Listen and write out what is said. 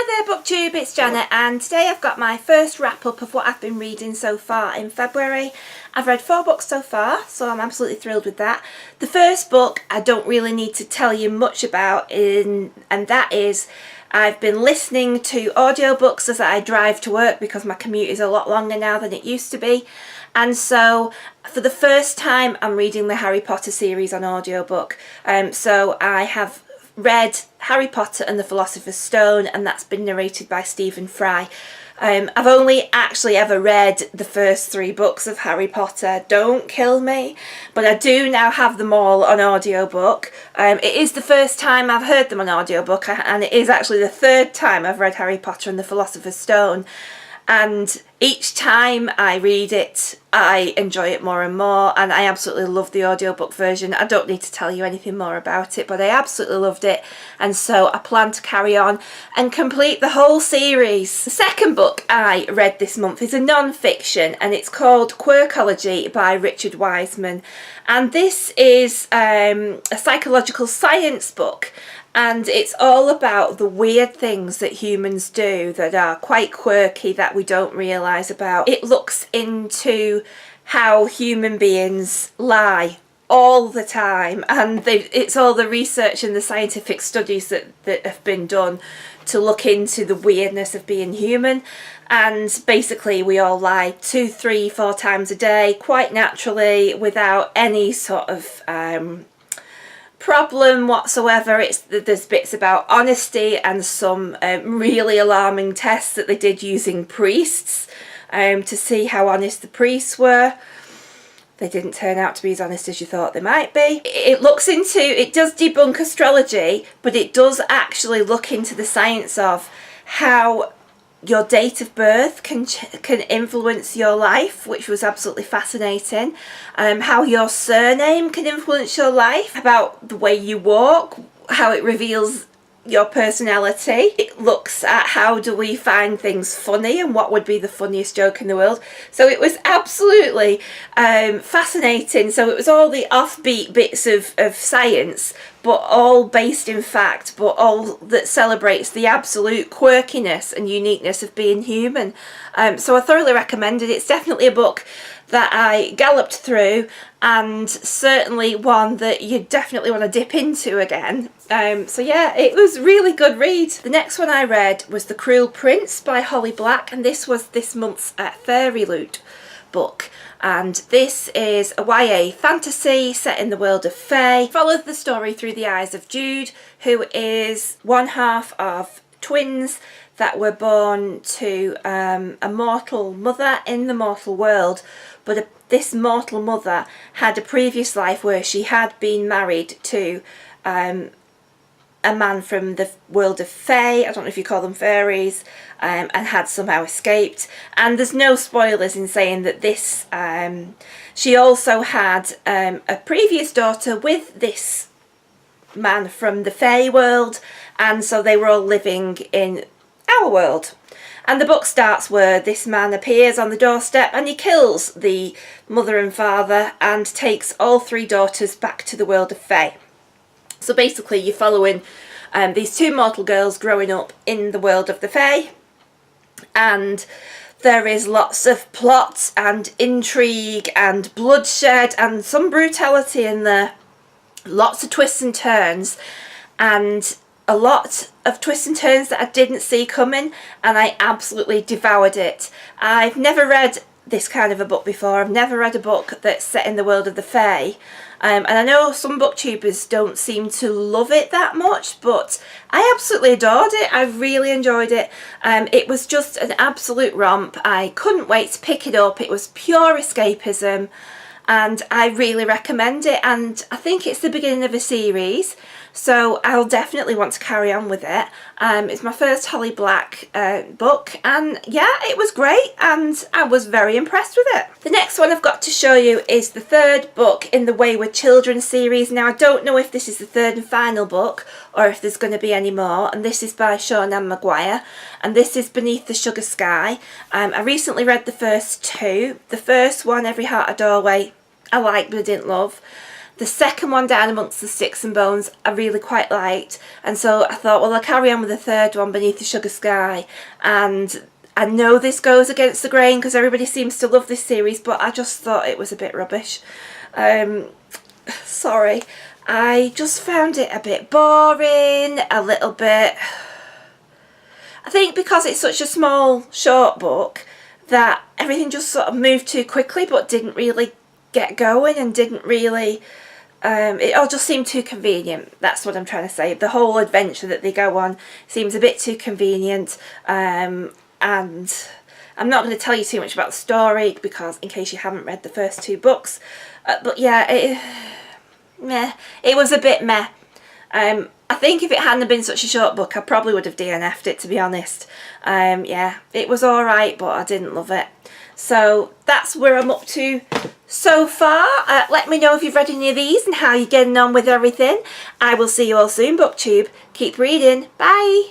Hi there BookTube, it's Janet, and today I've got my first wrap up of what I've been reading so far in February. I've read 4 books so far, so I'm absolutely thrilled with that. The first book I don't really need to tell you much about, and that is I've been listening to audiobooks as I drive to work because my commute is a lot longer now than it used to be. And so for the first time I'm reading the Harry Potter series on audiobook. So I have read Harry Potter and the Philosopher's Stone, and that's been narrated by Stephen Fry. I've only actually ever read the first 3 books of Harry Potter, don't kill me, but I do now have them all on audiobook. It is the first time I've heard them on audiobook, and it is actually the 3rd time I've read Harry Potter and the Philosopher's Stone. And each time I read it, I enjoy it more and more, and I absolutely love the audiobook version. I don't need to tell you anything more about it, but I absolutely loved it, and so I plan to carry on and complete the whole series. The second book I read this month is a non-fiction, and it's called Quirkology by Richard Wiseman, and this is a psychological science book. And it's all about the weird things that humans do that are quite quirky that we don't realise about. It looks into how human beings lie all the time, and it's all the research and the scientific studies that have been done to look into the weirdness of being human. And basically we all lie 2, 3, 4 times a day quite naturally without any sort of problem whatsoever. There's bits about honesty and some really alarming tests that they did using priests to see how honest the priests were. They didn't turn out to be as honest as you thought they might be. It does debunk astrology, but it does actually look into the science of how your date of birth can influence your life, which was absolutely fascinating. How your surname can influence your life, about the way you walk, how it reveals your personality. It looks at how do we find things funny and what would be the funniest joke in the world. So it was absolutely fascinating. So it was all the offbeat bits of science, but all based in fact, but all that celebrates the absolute quirkiness and uniqueness of being human. So I thoroughly recommend it. It's definitely a book that I galloped through, and certainly one that you definitely want to dip into again. So yeah, it was a really good read. The next one I read was The Cruel Prince by Holly Black, and this was this month's Fairy Loot book. And this is a YA fantasy set in the world of Fae. Follows the story through the eyes of Jude, who is one half of twins that were born to a mortal mother in the mortal world, but this mortal mother had a previous life where she had been married to a man from the world of Fae, I don't know if you call them fairies, and had somehow escaped. And there's no spoilers in saying that this, she also had a previous daughter with this man from the Fae world, and so they were all living in our world. And the book starts where this man appears on the doorstep and he kills the mother and father and takes all 3 daughters back to the world of Fae. So basically you're following these 2 mortal girls growing up in the world of the Fae, and there is lots of plot and intrigue and bloodshed and some brutality in there. Lots of twists and turns, and a lot of twists and turns that I didn't see coming, and I absolutely devoured it. I've never read this kind of a book before. I've never read a book that's set in the world of the Fae. And I know some booktubers don't seem to love it that much, but I absolutely adored it. I really enjoyed it. It was just an absolute romp. I couldn't wait to pick it up. It was pure escapism, and I really recommend it. And I think it's the beginning of a series, so I'll definitely want to carry on with it. It's my first Holly Black book, and yeah, it was great and I was very impressed with it. The next one I've got to show you is the 3rd book in the Wayward Children series. Now I don't know if this is the 3rd and final book or if there's going to be any more, and this is by Sean M. Maguire, and this is Beneath the Sugar Sky. I recently read the first 2. The first one, Every Heart a Doorway, I liked but I didn't love. The second one, Down Amongst the Sticks and Bones, I really quite liked, and so I thought, well, I'll carry on with the third one, Beneath the Sugar Sky. And I know this goes against the grain because everybody seems to love this series, but I just thought it was a bit rubbish. Sorry, I just found it a bit boring, a little bit. I think because it's such a small, short book that everything just sort of moved too quickly but didn't really get going and didn't really... it all just seemed too convenient. That's what I'm trying to say. The whole adventure that they go on seems a bit too convenient. And I'm not going to tell you too much about the story because in case you haven't read the first two books. But yeah, it was a bit meh. I think if it hadn't been such a short book, I probably would have DNF'd it, to be honest. Yeah, it was alright, but I didn't love it. So that's where I'm up to so far. Let me know if you've read any of these and how you're getting on with everything. I will see you all soon, BookTube. Keep reading. Bye!